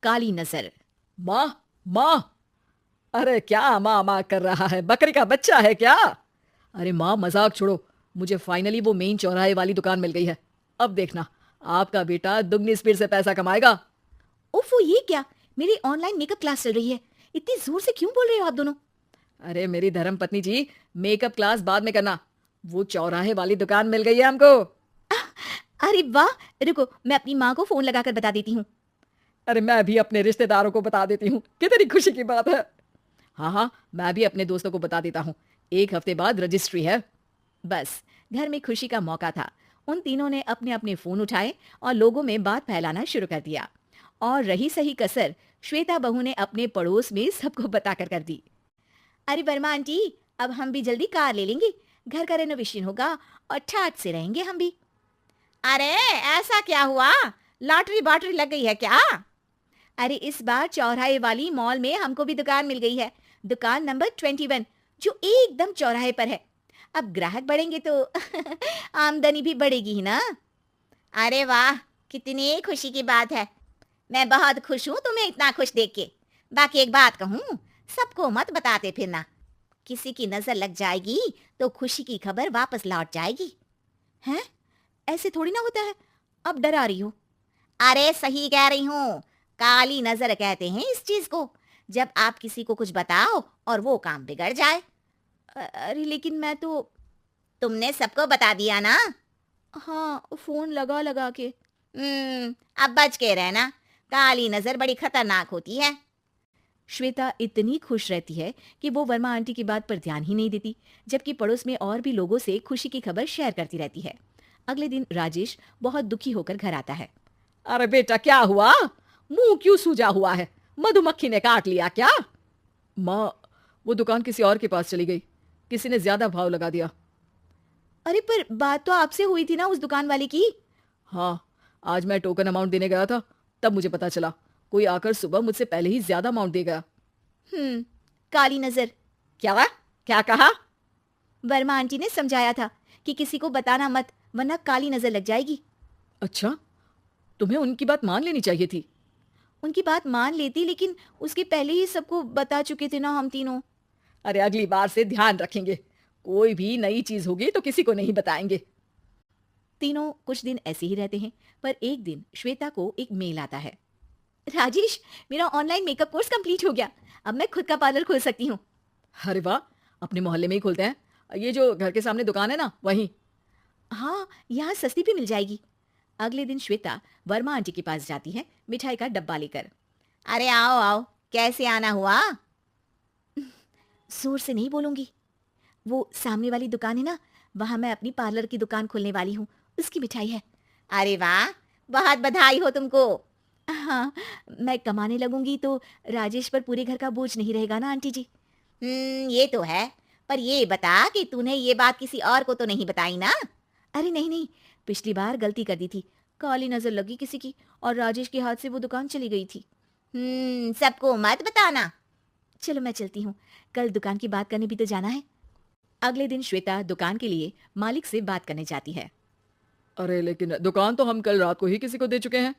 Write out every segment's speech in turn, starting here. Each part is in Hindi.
काली नजर। माँ, माँ, अरे क्या माँ माँ कर रहा है? बकरी का बच्चा है क्या? अरे माँ, मजाक छोड़ो। मुझे फाइनली वो मेन चौराहे वाली दुकान मिल गई है। अब देखना, आपका बेटा दुगनी स्पीड से पैसा कमाएगा। उफ़ो, ये क्या? मेरी ऑनलाइन मेकअप क्लास चल रही है। इतनी जोर से क्यों बोल रहे हो आप दोनों? अरे मेरी धर्मपत्नी जी, मेकअप क्लास बाद में करना। वो चौराहे वाली दुकान मिल गई है हमको। अरे वाह! रुको, मैं अपनी माँ को फोन लगाकर बता देती हूँ। अरे मैं भी अपने रिश्तेदारों को बता देती हूँ। कितनी खुशी की बात है। हाँ हाँ, मैं भी अपने दोस्तों को बता देता हूँ। 1 हफ्ते बाद रजिस्ट्री है। बस, घर में खुशी का मौका था। उन तीनों ने अपने अपने फोन उठाए और लोगों में बात फैलाना शुरू कर दिया। और रही सही कसर श्वेता बहू ने अपने पड़ोस में सबको बताकर कर दी। अरे वर्मा आंटी, अब हम भी जल्दी कार ले लेंगे। घर का रेनोवेशन होगा और ठाट से रहेंगे हम भी। अरे ऐसा क्या हुआ? लॉटरी बाटरी लग गई है क्या? अरे इस बार चौराहे वाली मॉल में हमको भी दुकान मिल गई है। दुकान नंबर 21, जो एकदम चौराहे पर है। अब ग्राहक बढ़ेंगे तो आमदनी भी बढ़ेगी ही ना। अरे वाह, कितनी खुशी की बात है। मैं बहुत खुश हूँ तुम्हें इतना खुश देख के। बाकी एक बात कहूँ, सबको मत बताते फिरना। किसी की नजर लग जाएगी तो खुशी की खबर वापस लौट जाएगी। हैं? ऐसे थोड़ी ना होता है। अब डरा रही हो। अरे सही कह रही हूँ। काली नजर कहते हैं इस चीज को, जब आप किसी को कुछ बताओ और वो काम बिगड़ जाए। अरे लेकिन मैं तो। तुमने सबको बता दिया ना? हाँ, फोन लगा लगा के। अब बच के रहना। काली नजर बड़ी खतरनाक होती है। श्वेता इतनी खुश रहती है कि वो वर्मा आंटी की बात पर ध्यान ही नहीं देती, जबकि पड़ोस में और भी लोगों से खुशी की खबर शेयर करती रहती है। अगले दिन राजेश बहुत दुखी होकर घर आता है। अरे बेटा, क्या हुआ? मुंह क्यों सूजा हुआ है? मधुमक्खी ने काट लिया क्या? माँ, वो दुकान किसी और के पास चली गई। किसी ने ज्यादा भाव लगा दिया। अरे पर बात तो आपसे हुई थी ना उस दुकान वाले की। हाँ, आज मैं टोकन अमाउंट देने गया था, तब मुझे पता चला। कोई आकर सुबह मुझसे पहले ही ज्यादा अमाउंट दे गया। काली नजर। क्या? क्या कहा? वर्मा आंटी ने समझाया था कि किसी को बताना मत, वरना काली नजर लग जाएगी। अच्छा, तुम्हें उनकी बात मान लेनी चाहिए थी। उनकी बात मान लेती, लेकिन उसके पहले ही सबको बता चुके थे ना हम तीनों। अरे अगली बार से ध्यान रखेंगे। कोई भी नई चीज होगी तो किसी को नहीं बताएंगे। तीनों कुछ दिन ऐसे ही रहते हैं, पर एक दिन श्वेता को एक मेल आता है। राजेश, मेरा ऑनलाइन मेकअप कोर्स कंप्लीट हो गया। अब मैं खुद का पार्लर खोल सकती हूँ। अरे वाह, अपने मोहल्ले में ही खोलते हैं। ये जो घर के सामने दुकान है ना, वहीं। हाँ, यहाँ सस्ती भी मिल जाएगी। अगले दिन श्वेता वर्मा आंटी के पास जाती है मिठाई का डब्बा लेकर। अरे आओ आओ, कैसे आना हुआ? जोर से नहीं बोलूंगी। वो सामने वाली दुकान है ना, वहां मैं अपनी पार्लर की दुकान खोलने वाली हूँ, उसकी मिठाई है। अरे वाह, बहुत बधाई हो तुमको। हाँ, मैं कमाने लगूंगी तो राजेश पर पूरे घर का बोझ नहीं रहेगा ना आंटी जी। ये तो है। पर ये बता कि तूने ये बात किसी और को तो नहीं बताई ना? अरे नहीं नहीं, पिछली बार गलती कर दी थी। काली नजर लगी किसी की और राजेश के हाथ से वो दुकान चली गई थी। सबको मत बताना। चलो मैं चलती हूँ, कल दुकान की बात करने भी तो जाना है। अगले दिन श्वेता दुकान के लिए मालिक से बात करने जाती है। अरे लेकिन दुकान तो हम कल रात को ही किसी को दे चुके हैं।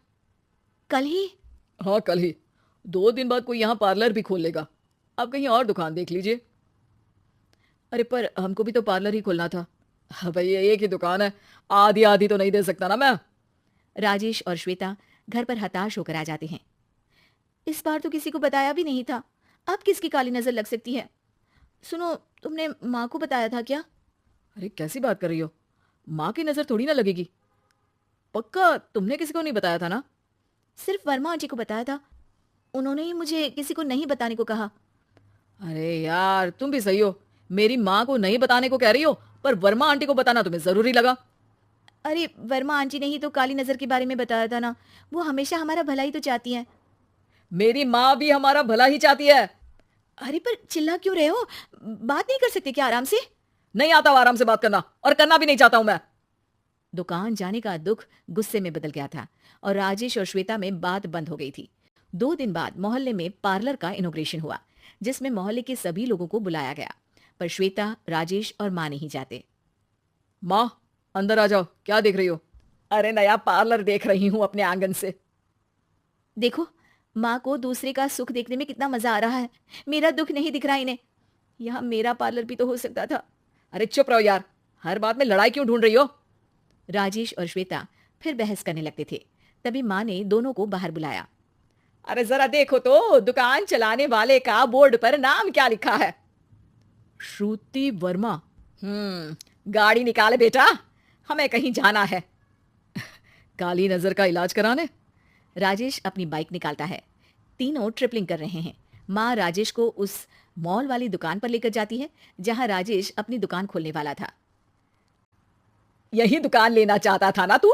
कल ही? हाँ, कल ही। 2 दिन बाद कोई यहाँ पार्लर भी खोल लेगा। आप कहीं और दुकान देख लीजिए। अरे पर हमको भी तो पार्लर ही खोलना था। हाँ भाई, ये एक ही दुकान है, आधी आधी तो नहीं दे सकता ना मैं। राजेश और श्वेता घर पर हताश होकर आ जाते हैं। इस बार तो किसी को बताया भी नहीं था, अब किसकी काली नजर लग सकती है? सुनो, तुमने माँ को बताया था क्या? अरे कैसी बात कर रही हो? माँ की नजर थोड़ी ना लगेगी। पक्का तुमने किसी को नहीं बताया था ना? सिर्फ वर्मा आंटी को बताया था। उन्होंने ही मुझे किसी को नहीं बताने को कहा। अरे यार, तुम भी सही हो। मेरी माँ को नहीं बताने को कह रही हो, पर वर्मा आंटी को बताना तुम्हें जरूरी लगा। अरे वर्मा आंटी ने ही तो काली नजर के बारे में बताया था ना। वो हमेशा हमारा भला ही तो चाहती हैं। मेरी माँ भी हमारा भला ही चाहती है। अरे पर चिल्ला क्यों रहे हो? बात नहीं कर सकते क्या आराम से? नहीं आता हूं आराम से बात करना, और करना भी नहीं चाहता हूं मैं। दुकान जाने का दुख गुस्से में बदल गया था और राजेश और श्वेता में बात बंद हो गई थी। 2 दिन बाद मोहल्ले में पार्लर का इनॉग्रेशन हुआ, जिसमें मोहल्ले के सभी लोगों को बुलाया गया, पर श्वेता, राजेश और माँ नहीं जाते। माँ, अंदर आ जाओ। क्या देख रही हो? अरे नया पार्लर देख रही हूँ अपने आंगन से। देखो, माँ को दूसरे का सुख देखने में कितना मजा आ रहा है, मेरा दुख नहीं दिख रहा इन्हें। यहाँ मेरा पार्लर भी तो हो सकता था। अरे चुप रहो यार, हर बात में लड़ाई क्यों ढूंढ रही हो? राजेश और श्वेता फिर बहस करने लगते थे। तभी माँ ने दोनों को बाहर बुलाया। अरे जरा देखो तो दुकान चलाने वाले का बोर्ड पर नाम क्या लिखा है? श्रुति वर्मा। गाड़ी निकाले बेटा, हमें कहीं जाना है। काली नजर का इलाज कराने? राजेश अपनी बाइक निकालता है। तीनों ट्रिपलिंग कर रहे हैं। माँ राजेश को उस मॉल वाली दुकान पर लेकर जाती है जहां राजेश अपनी दुकान खोलने वाला था। यही दुकान लेना चाहता था ना तू?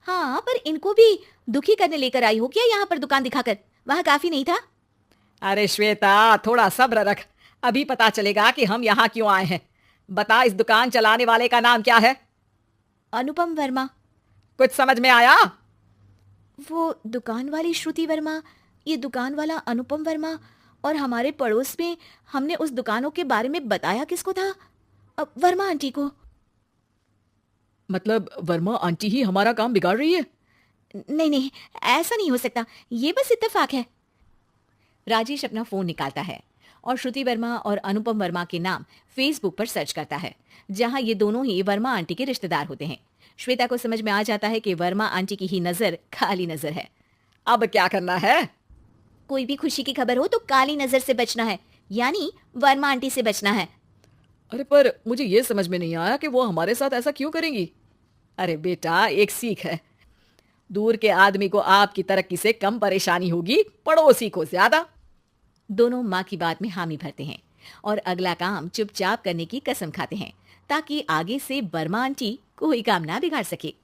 हाँ, पर इनको भी दुखी करने लेकर आई हो क्या यहाँ पर दुकान दिखाकर? वहां काफी नहीं था? अरे श्वेता, थोड़ा सब्र रख, अभी पता चलेगा कि हम यहाँ क्यों आए हैं। बता, इस दुकान चलाने वाले का नाम क्या है? अनुपम वर्मा। कुछ समझ में आया? वो दुकान वाली श्रुति वर्मा, ये दुकान वाला अनुपम वर्मा, और हमारे पड़ोस में हमने उस दुकानों के बारे में बताया किसको था? वर्मा आंटी को। मतलब वर्मा आंटी ही हमारा काम बिगाड़ रही है? नहीं नहीं, ऐसा नहीं हो सकता, ये बस इत्तेफाक है। राजेश अपना फोन निकालता है और श्रुति वर्मा और अनुपम वर्मा के नाम फेसबुक पर सर्च करता है, जहां ये दोनों ही वर्मा आंटी के रिश्तेदार होते हैं। श्वेता को समझ में आ जाता है कि वर्मा आंटी की ही नजर काली नजर है। अब क्या करना है? कोई भी खुशी की खबर हो तो काली नजर से बचना है, यानी वर्मा आंटी से बचना है। अरे पर मुझे ये समझ में नहीं आया कि वो हमारे साथ ऐसा क्यों करेंगी? अरे बेटा, एक सीख है, दूर के आदमी को आपकी तरक्की से कम परेशानी होगी, पड़ोसी को ज्यादा। दोनों माँ की बात में हामी भरते हैं और अगला काम चुपचाप करने की कसम खाते हैं, ताकि आगे से वर्मा आंटी कोई काम ना बिगाड़ सके।